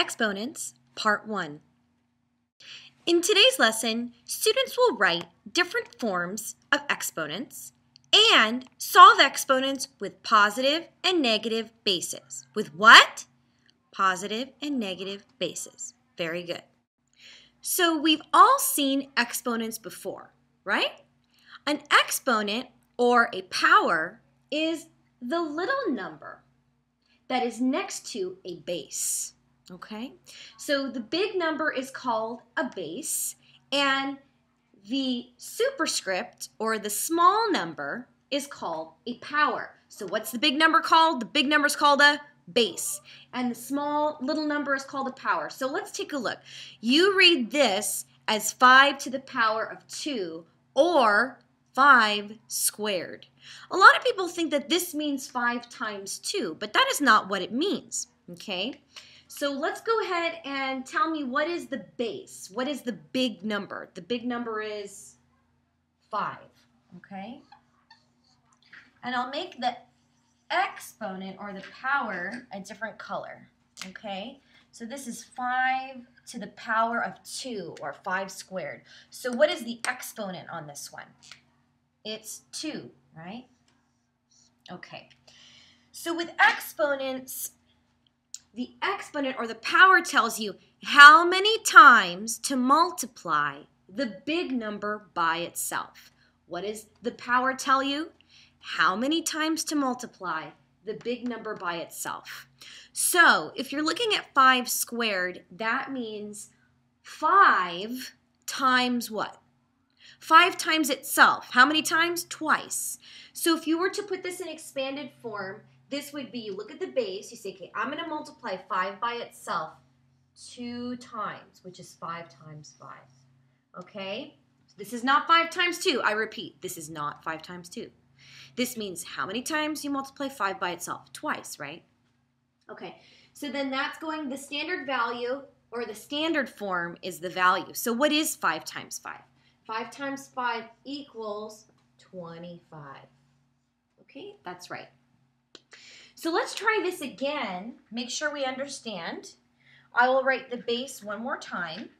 Exponents, Part 1. In today's lesson, students will write different forms of exponents and solve exponents with positive and negative bases. With what? Positive and negative bases. Very good. So we've all seen exponents before, right? An exponent or a power is the little number that is next to a base. Okay, so the big number is called a base, and the superscript, or the small number, is called a power. So what's the big number called? The big number is called a base, and the small little number is called a power. So let's take a look. You read this as 5 to the power of 2, or 5 squared. A lot of people think that this means 5 times 2, but that is not what it means, okay? So let's go ahead and tell me, what is the base? What is the big number? The big number is 5, okay? And I'll make the exponent, or the power, a different color, okay? So this is 5 to the power of 2, or 5 squared. So what is the exponent on this one? It's 2, right? Okay. So with exponents, the exponent, or the power, tells you how many times to multiply the big number by itself. What does the power tell you? How many times to multiply the big number by itself. So if you're looking at 5 squared, that means 5 times what? 5 times itself. How many times? Twice. So if you were to put this in expanded form, this would be, you look at the base, you say, okay, I'm going to multiply 5 by itself 2 times, which is 5 times 5. Okay? So this is not 5 times 2. I repeat, this is not 5 times 2. This means how many times you multiply 5 by itself? Twice, right? Okay, so then that's going, the standard value, or the standard form, is the value. So what is 5 times 5? 5 times 5 equals 25. Okay, that's right. So let's try this again. Make sure we understand. I will write the base one more time.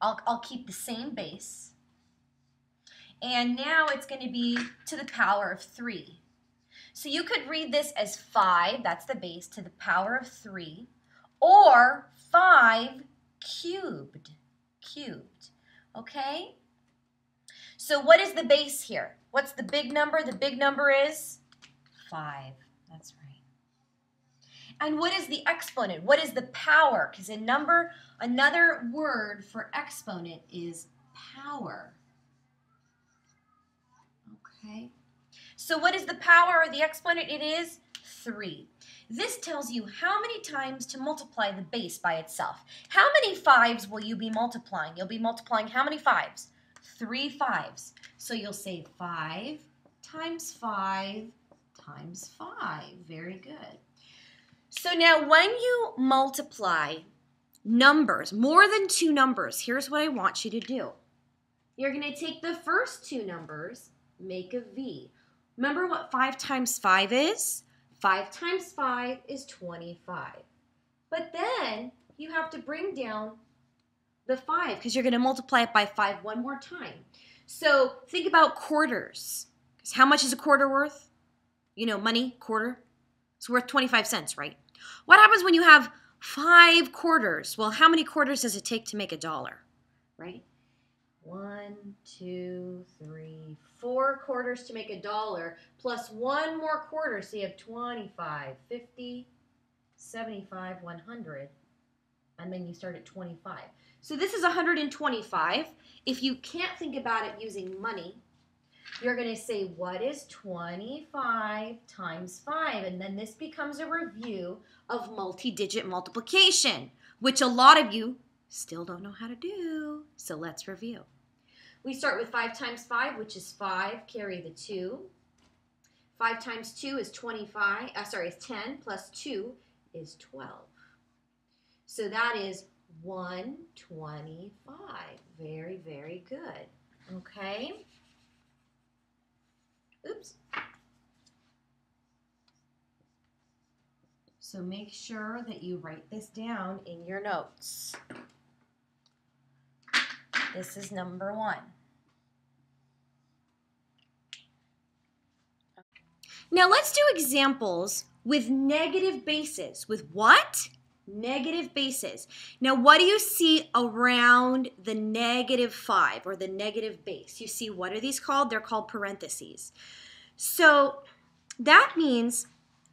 I'll keep the same base. And now it's going to be to the power of 3. So you could read this as 5, that's the base, to the power of 3, or 5 cubed. Okay? So what is the base here? What's the big number? The big number is 5. That's right. And what is the exponent? What is the power? Because another word for exponent is power. Okay. So what is the power, or the exponent? It is 3. This tells you how many times to multiply the base by itself. How many 5s will you be multiplying? You'll be multiplying how many 5s? 3 5s. So you'll say 5 times 5 times 5. Very good. So now when you multiply numbers, more than 2 numbers, here's what I want you to do. You're going to take the first 2 numbers, make a V. Remember what 5 times 5 is? 5 times 5 is 25. But then you have to bring down the 5 because you're going to multiply it by 5 one more time. So think about quarters. Because how much is a quarter worth? You know, money, quarter. It's worth 25 cents, right? What happens when you have 5 quarters? Well, how many quarters does it take to make a dollar, right? 1, 2, 3, 4 quarters to make a dollar, plus 1 more quarter, so you have 25, 50, 75, 100, and then you start at 25. So this is 125. If you can't think about it using money, you're going to say, what is 25 times 5? And then this becomes a review of multi-digit multiplication, which a lot of you still don't know how to do. So let's review. We start with 5 times 5, which is 5, carry the 2. 5 times 2 is is 10, plus 2 is 12. So that is 125. Very, very good. Okay. Oops. So make sure that you write this down in your notes. This is number 1. Now let's do examples with negative bases. With what? Negative bases. Now what do you see around the -5 or the negative base? You see, what are these called? They're called parentheses. So that means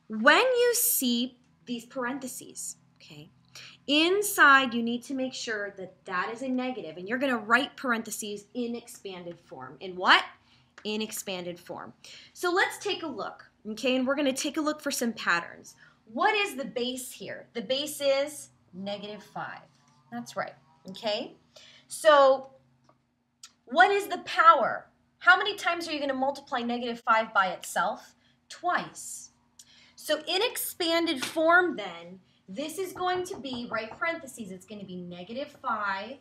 when you see these parentheses, okay, inside you need to make sure that that is a negative, and you're going to write parentheses in expanded form. In what? In expanded form. So let's take a look, okay, and we're going to take a look for some patterns. What is the base here? The base is -5. That's right, okay? So what is the power? How many times are you going to multiply -5 by itself? Twice. So in expanded form then, this is going to be, right parentheses, it's going to be -5.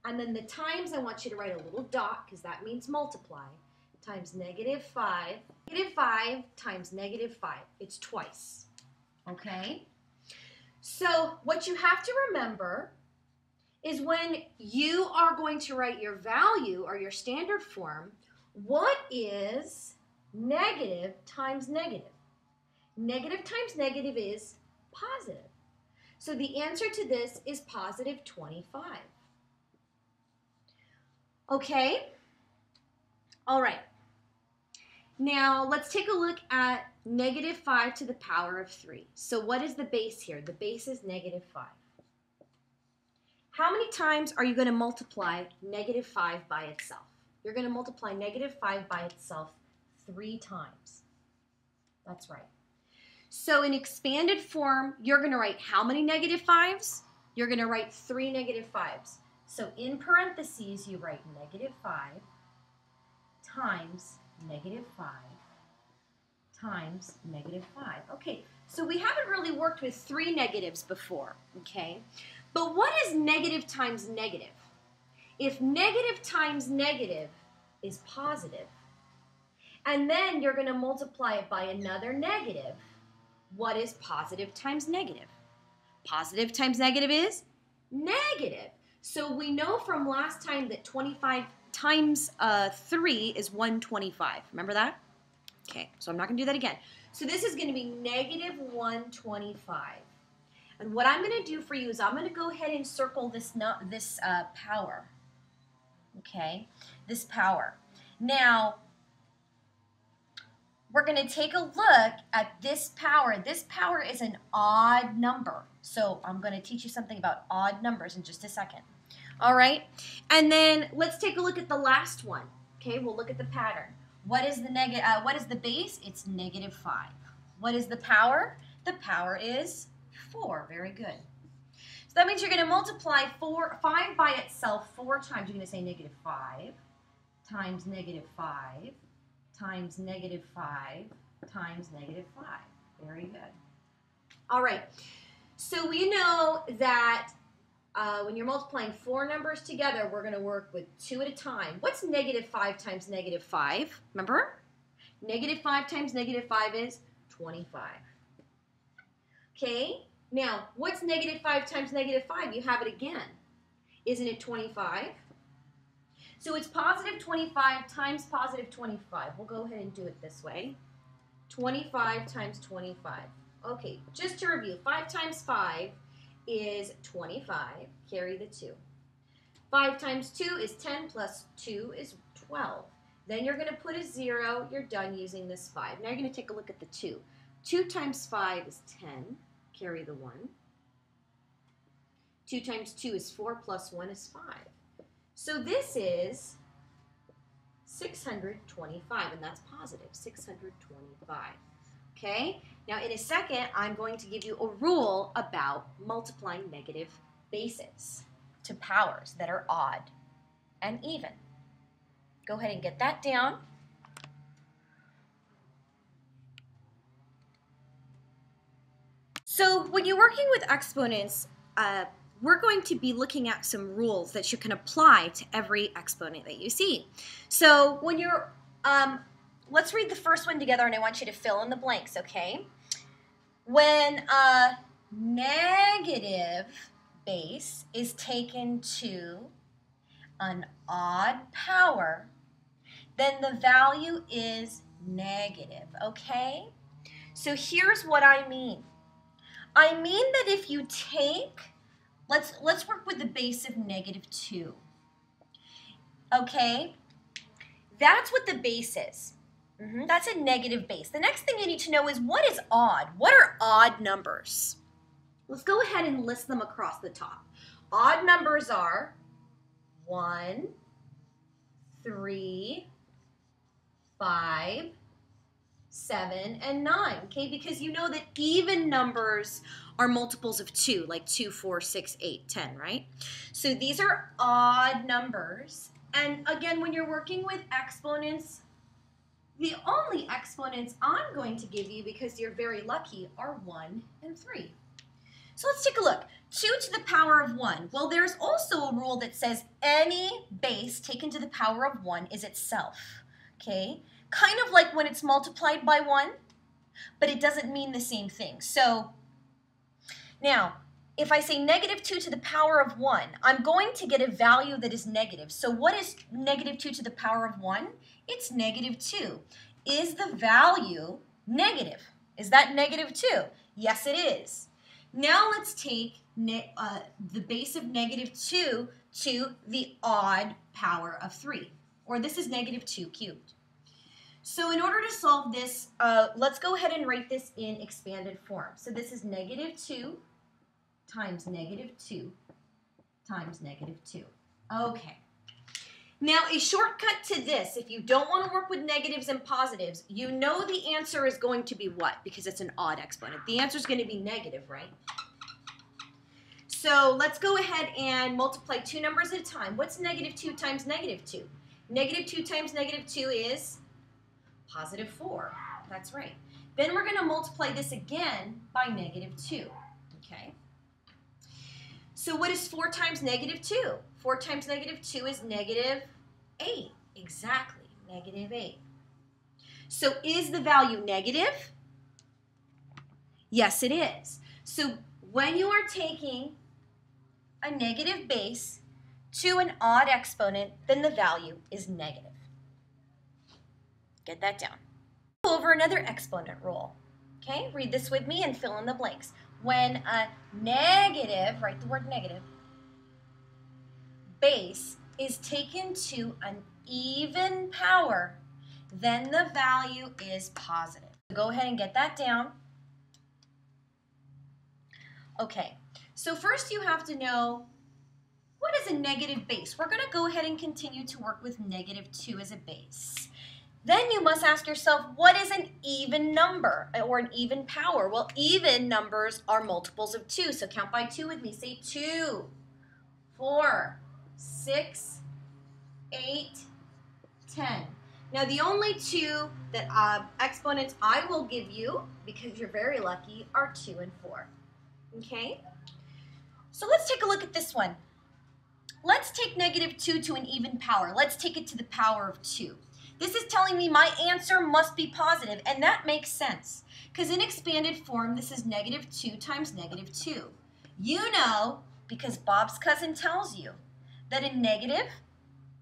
And then the times, I want you to write a little dot because that means multiply, times -5. -5 times -5. It's twice. Okay? So what you have to remember is when you are going to write your value or your standard form, what is negative times negative? Negative times negative is positive. So the answer to this is positive 25. Okay? All right. Now let's take a look at -5 to the power of 3. So what is the base here? The base is -5. How many times are you going to multiply -5 by itself? You're going to multiply -5 by itself 3 times. That's right. So in expanded form, you're going to write how many -5s? You're going to write 3 -5s. So in parentheses, you write -5 times -5 times -5. Okay, so we haven't really worked with 3 negatives before, okay? But what is negative times negative? If negative times negative is positive, and then you're going to multiply it by another negative, what is positive times negative? Positive times negative is negative. So we know from last time that 25 times 3 is 125. Remember that? Okay, so I'm not going to do that again. So this is going to be -125. And what I'm going to do for you is I'm going to go ahead and circle this power. Okay, this power. Now, we're going to take a look at this power. This power is an odd number. So I'm going to teach you something about odd numbers in just a second. All right, and then let's take a look at the last one. Okay, we'll look at the pattern. What is the base? It's -5. What is the power? The power is 4. Very good. So that means you're going to multiply 5 by itself 4 times. You're going to say -5 times -5 times -5 times -5. Very good. All right. So we know that when you're multiplying 4 numbers together, we're going to work with 2 at a time. What's -5 times -5? Remember? -5 times -5 is 25. Okay? Now, what's -5 times -5? You have it again. Isn't it 25? So it's positive 25 times positive 25. We'll go ahead and do it this way. 25 times 25. Okay, just to review, 5 times 5 is 25. Carry the 2. 5 times 2 is 10 plus 2 is 12. Then you're going to put a 0. You're done using this 5. Now you're going to take a look at the 2. 2 times 5 is 10. Carry the 1. 2 times 2 is 4 plus 1 is 5. So this is 625, and that's positive, 625. Okay? Now in a second, I'm going to give you a rule about multiplying negative bases to powers that are odd and even. Go ahead and get that down. So when you're working with exponents, we're going to be looking at some rules that you can apply to every exponent that you see. So when let's read the first one together, and I want you to fill in the blanks, okay? When a negative base is taken to an odd power, then the value is negative, okay? So here's what I mean. I mean that if you take, let's work with the base of -2, okay? That's what the base is. That's a negative base. The next thing you need to know is, what is odd? What are odd numbers? Let's go ahead and list them across the top. Odd numbers are 1, 3, 5, 7, and 9, okay? Because you know that even numbers are multiples of 2, like 2, 4, 6, 8, 10, right? So these are odd numbers. And again, when you're working with exponents, the only exponents I'm going to give you, because you're very lucky, are 1 and 3. So let's take a look. 2 to the power of 1. Well, there's also a rule that says any base taken to the power of 1 is itself, okay? Kind of like when it's multiplied by 1, but it doesn't mean the same thing. So now, if I say -2 to the power of 1, I'm going to get a value that is negative. So what is -2 to the power of 1? It's -2. Is the value negative? Is that -2? Yes, it is. Now let's take the base of -2 to the odd power of 3, or this is -2 cubed. So in order to solve this, let's go ahead and write this in expanded form. So this is -2 times -2 times -2. Okay. Now a shortcut to this, if you don't want to work with negatives and positives, you know the answer is going to be what? Because it's an odd exponent. The answer is going to be negative, right? So let's go ahead and multiply two numbers at a time. What's -2 times -2? -2 times -2 is +4. That's right. Then we're going to multiply this again by -2. Okay. So what is 4 times -2? 4 times -2 is -8. Exactly, -8. So is the value negative? Yes, it is. So when you are taking a negative base to an odd exponent, then the value is negative. Get that down. Go over another exponent rule. Okay, read this with me and fill in the blanks. When a negative, write the word negative, base is taken to an even power, then the value is positive. Go ahead and get that down. Okay, so first you have to know, what is a negative base? We're going to go ahead and continue to work with -2 as a base. Then you must ask yourself, what is an even number or an even power? Well, even numbers are multiples of 2, so count by 2 with me. Say 2, 4, 6, 8, 10. Now, the only two that exponents I will give you, because you're very lucky, are 2 and 4. Okay? So let's take a look at this one. Let's take -2 to an even power. Let's take it to the power of 2. This is telling me my answer must be positive, and that makes sense, because in expanded form, this is -2 times -2. You know, because Bob's cousin tells you, that a negative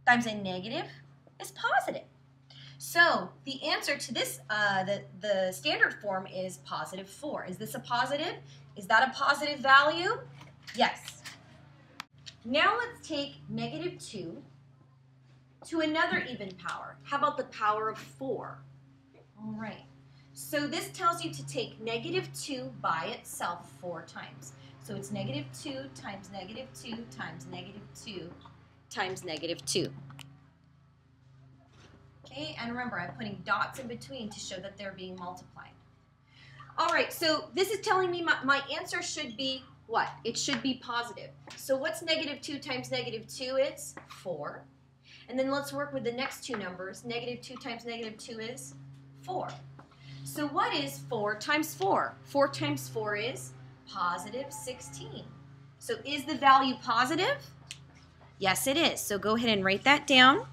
times a negative is positive. So the answer to this, the standard form is +4. Is this a positive? Is that a positive value? Yes. Now let's take -2 to another even power. How about the power of 4? All right. So this tells you to take -2 by itself 4 times. So it's -2 times -2 times -2 times -2. Okay, and remember, I'm putting dots in between to show that they're being multiplied. All right, so this is telling me my answer should be what? It should be positive. So what's -2 times -2? It's 4. And then let's work with the next two numbers. -2 times -2 is 4. So what is 4 times 4? 4 times 4 is +16. So is the value positive? Yes, it is. So go ahead and write that down.